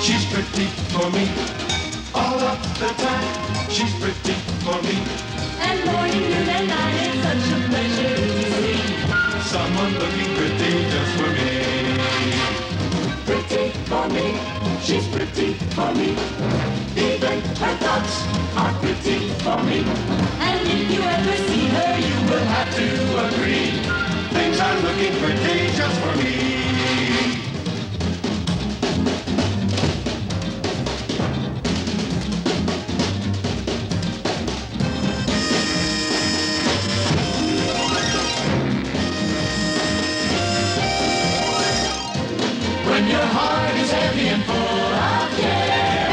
She's pretty for me. All of the time, she's pretty for me. And morning, noon, and night, it's such a pleasure to see someone looking pretty just for me. Pretty for me, she's pretty for me. Even her thoughts are pretty for me. And if you ever see her, you will have to agree. Things are looking pretty just for me. When your heart is heavy and full of care,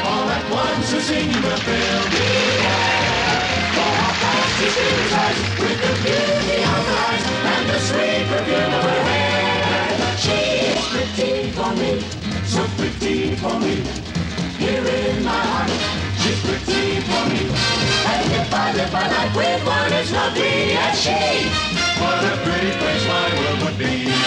All at once a singing will fill the air. for how fast she steals us with the beauty of her eyes and the sweet perfume of her hair. She's pretty for me, So pretty for me. here in my heart. She's pretty for me. And if I live my life with one as lovely as she, What a pretty place my world would be.